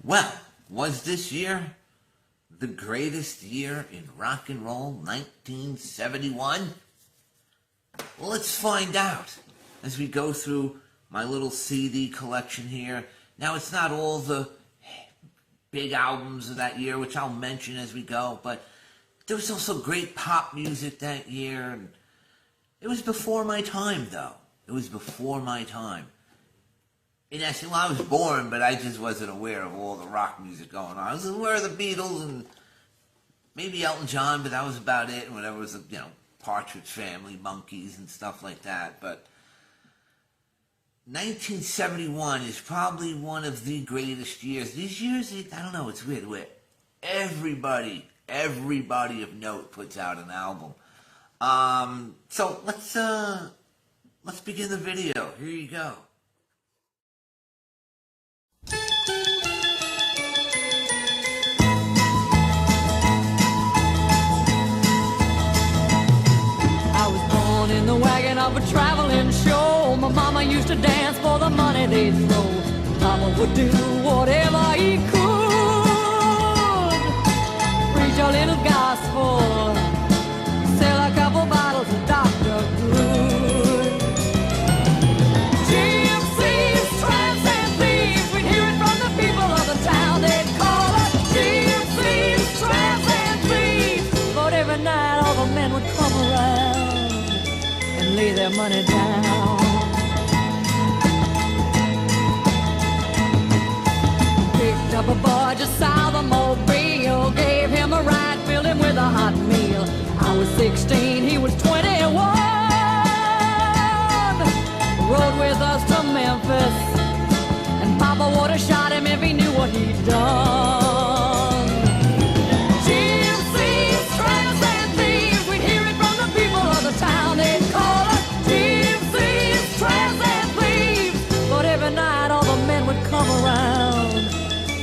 Well, was this year the greatest year in rock and roll, 1971? Well, let's find out as we go through my little CD collection here. Now, it's not all the big albums of that year, which I'll mention as we go, but there was also great pop music that year. And it was before my time, though. It was before my time. In essence, well, I was born, but I just wasn't aware of all the rock music going on. I was aware of the Beatles and maybe Elton John, but that was about it. And whatever was, Partridge Family, Monkeys, and stuff like that. But 1971 is probably one of the greatest years. These years, I don't know, it's weird. Where everybody of note puts out an album. So let's begin the video. Here you go. In the wagon of a traveling show, my mama used to dance for the money they'd throw. Papa would do whatever he could, preach a little gospel, sell a couple bottles of Dr. Good. Gypsies, tramps, and thieves, we'd hear it from the people of the town. They'd call us gypsies, tramps, and thieves. But every night all the men would come around and lay their money down. Picked up a boy just south of Mobile, gave him a ride, filled him with a hot meal. I was 16, he was 21. Rode with us to Memphis, and Papa would have shot him if he knew what he'd done. Gypsies, tramps, and thieves, we'd hear it from the people of the town. They'd call us gypsies, tramps, and thieves. But every night all the men would come around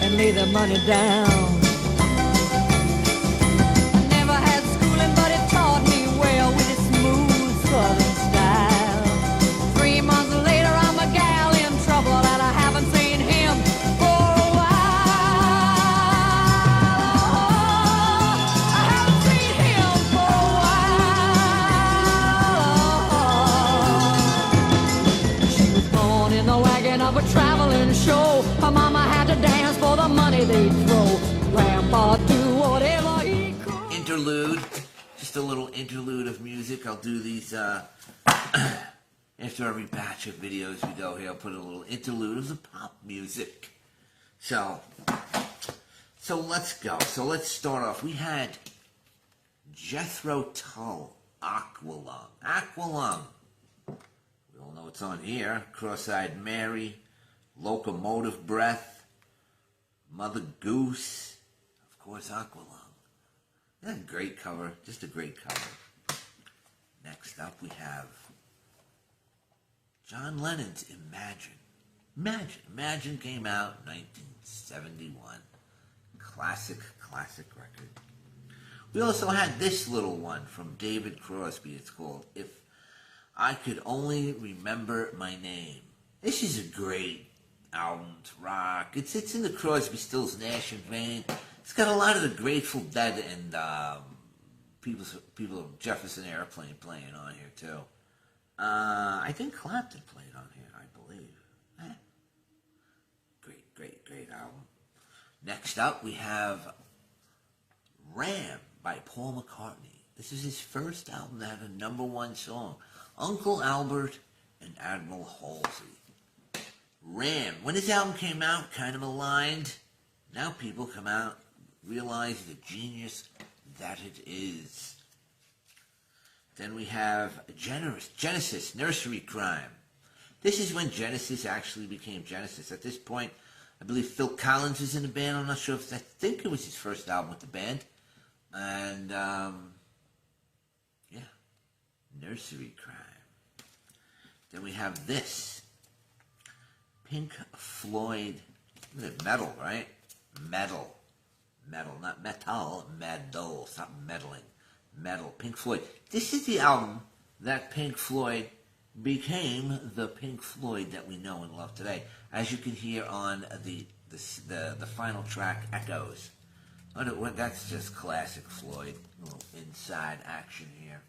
and lay their money down. I never had schooling, but it taught me well with its smooth southern style. 3 months later, I'm a gal in trouble, and I haven't seen him for a while. I haven't seen him for a while. She was born in the wagon of a traveling show. Her mama had to dance for the money they'd throw. Grandpa do whatever he could. Interlude, just a little interlude of music. I'll do these after every batch of videos we go here. I'll put a little interlude of the pop music. So let's go. So let's start off. We had Jethro Tull, Aqualung. Aqualung. We all know what's on here. Cross-Eyed Mary, Locomotive Breath, Mother Goose, of course, Aqualung. That's a great cover, just a great cover. Next up, we have John Lennon's Imagine. Imagine came out in 1971. Classic record. We also had this little one from David Crosby. It's called If I Could Only Remember My Name. This is a great album to rock. It's in the Crosby, Stills, Nash vein. It's got a lot of the Grateful Dead and people of Jefferson Airplane playing on here too. I think Clapton played on here, I believe. Great album. Next up, we have Ram by Paul McCartney. This is his first album that had a #1 song. Uncle Albert and Admiral Halsey. Ram. When this album came out, kind of maligned. Now people come out, realize the genius that it is. Then we have Genesis, Nursery Crime. This is when Genesis actually became Genesis. At this point, I believe Phil Collins was in the band. I'm not sure if I think it was his first album with the band. And, Nursery Crime. Then we have this. Pink Floyd, metal, right? Metal, not metal, metal, stop meddling. Metal, Pink Floyd. This is the album that Pink Floyd became the Pink Floyd that we know and love today. As you can hear on the the final track, Echoes. That's just classic Floyd. A little inside action here.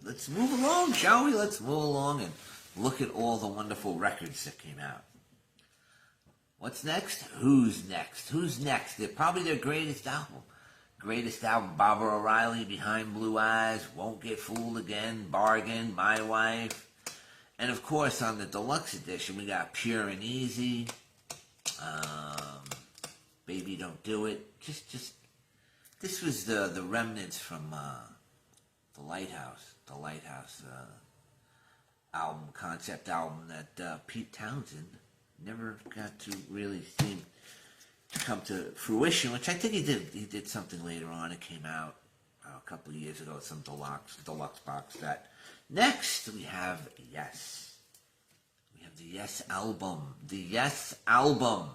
Let's move along, shall we? Let's move along and look at all the wonderful records that came out. What's next? Who's next? Who's next? They're probably their greatest album. Greatest album, Barbara O'Reilly, Behind Blue Eyes, Won't Get Fooled Again, Bargain, My Wife. And of course, on the deluxe edition, we got Pure and Easy, Baby Don't Do It. This was the remnants from the Lighthouse album, concept album that Pete Townsend never got to really seem to come to fruition, which I think he did. He did something later on. It came out a couple of years ago, some deluxe box set. Next, we have Yes. We have the Yes album. The Yes album.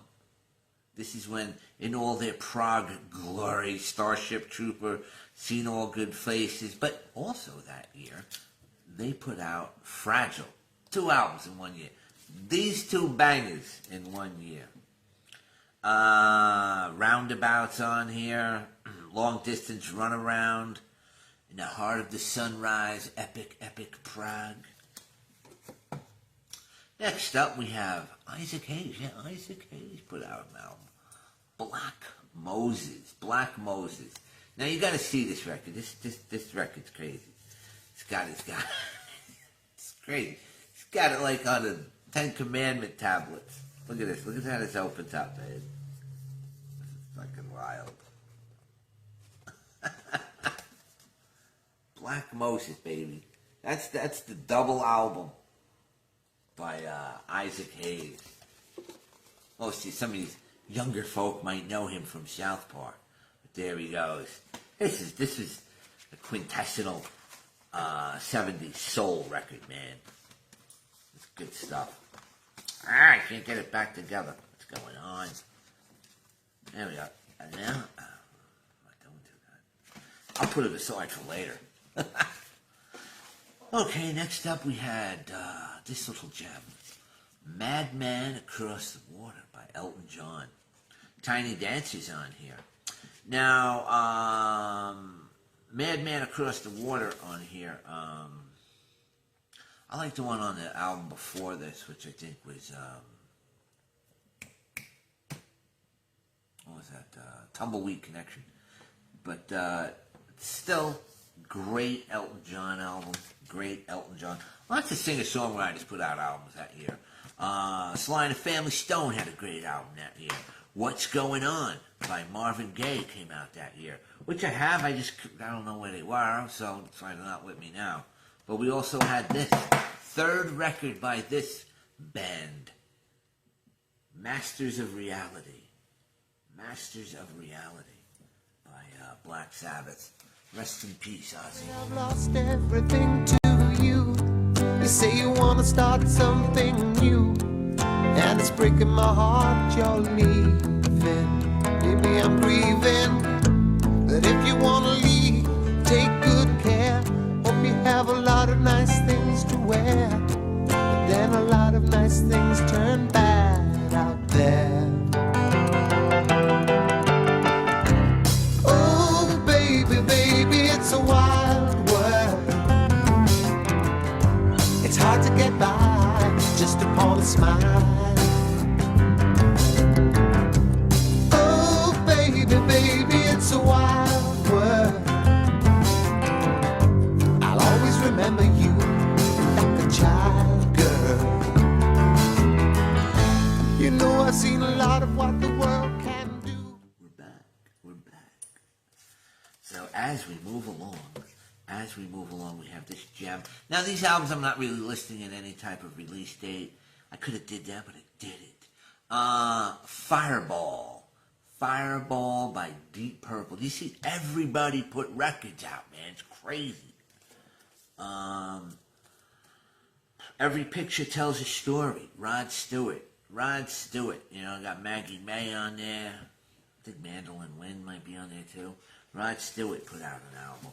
This is when, in all their Prague glory, Starship Trooper, Seen All Good Faces, but also that year, they put out Fragile. 2 albums in 1 year. These 2 bangers in 1 year. Roundabouts on here. Long Distance Runaround. In the Heart of the Sunrise. Epic, Epic Prague. Next up we have Isaac Hayes. Yeah, Isaac Hayes put out an album. Black Moses. Now you got to see this record. This record's crazy. It's crazy. It's got it like on the 10 Commandment tablets. Look at this. Look at how this opens up, man. This is fucking wild. Black Moses, baby. That's the double album by Isaac Hayes. Some of these younger folk might know him from South Park. But there he goes. This is a quintessential 70s soul record, man. It's good stuff. I can't get it back together. What's going on? There we go. And now, don't do that. I'll put it aside for later. Okay, next up we had this little gem. Madman Across the Water by Elton John. Tiny Dancer's on here. Now, Madman Across the Water on here. I like the one on the album before this, which I think was, what was that? Tumbleweed Connection. But still, great Elton John album. Great Elton John. Lots of singer-songwriters put out albums that year. Sly and the Family Stone had a great album that year. What's Going On by Marvin Gaye came out that year. Which I have, I don't know where they were, so they're not with me now. But we also had this third record by this band, Masters of Reality. Masters of Reality by Black Sabbath. Rest in peace, Ozzy. I've lost everything to you. You say you want to start something new, and it's breaking my heart you're leaving. Maybe I'm grieving that if you want to leave, take good care. Hope you have a lot nice things to wear, but then a lot of nice things turn bad out there. Oh, baby, baby, it's a wild world. It's hard to get by just upon a smile. Oh, baby, baby, it's a wild world. I'll always remember you like a child girl. You know I've seen a lot of what the world can do. We're back. So as we move along, we have this gem. Now these albums I'm not really listing in any type of release date. I could have did that, but I didn't. Fireball by Deep Purple. You see, everybody put records out, man. It's crazy. Every picture tells a story. Rod Stewart. You know, got Maggie May on there. I think Mandolin Wind might be on there too. Rod Stewart put out an album.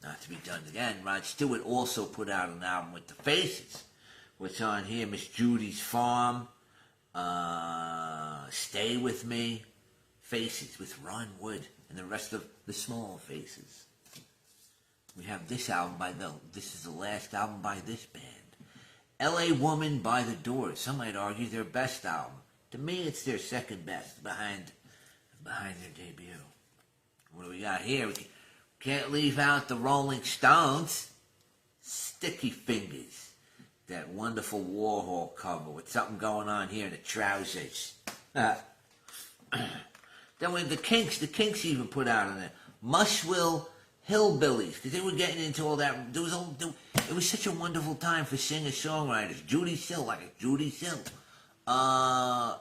Not to be done again. Rod Stewart also put out an album with the Faces. What's on here? Miss Judy's Farm. Stay With Me. Faces with Ron Wood and the rest of the Small Faces. We have this album this is the last album by this band. L.A. Woman by The Doors. Some might argue their best album. To me, it's their second best behind their debut. What do we got here? We can't leave out the Rolling Stones. Sticky Fingers. That wonderful Warhol cover with something going on here in the trousers. Then we have the Kinks. The Kinks even put out on there. Muswell Hillbillies, because they were getting into all that. It was such a wonderful time for singer-songwriters. Judy Sill.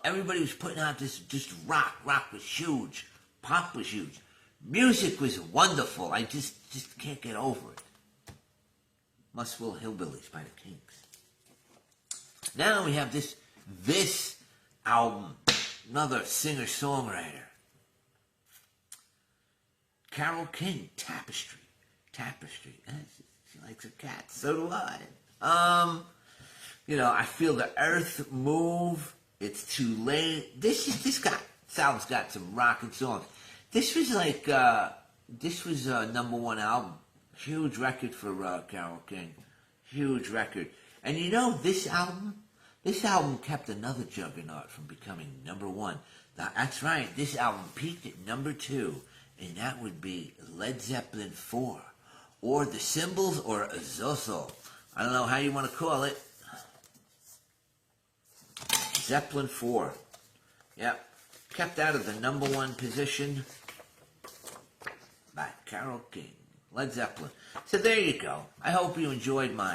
Everybody was putting out this just rock. Rock was huge. Pop was huge. Music was wonderful. I just can't get over it. Muswell Hillbillies by the Kinks. Now we have this album. Another singer-songwriter. Carole King, Tapestry. She likes her cats. So do I. You know, I Feel the Earth Move. It's Too Late. This album's got some rockin' songs. This was a number one album. Huge record for Carole King. Huge record. And you know, this album kept another juggernaut from becoming number one. That's right. This album peaked at number 2. And that would be Led Zeppelin 4, or The Symbols, or Zoso. I don't know how you want to call it. Zeppelin 4. Yep. Kept out of the number 1 position by Carole King. Led Zeppelin. So there you go. I hope you enjoyed my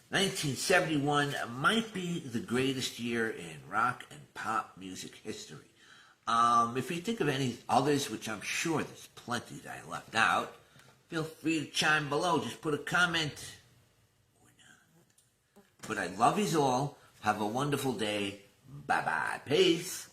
1971. Might be the greatest year in rock and pop music history. If you think of any others, which I'm sure there's plenty that I left out, feel free to chime below. Just put a comment or not. But I love yous all. Have a wonderful day. Bye-bye. Peace.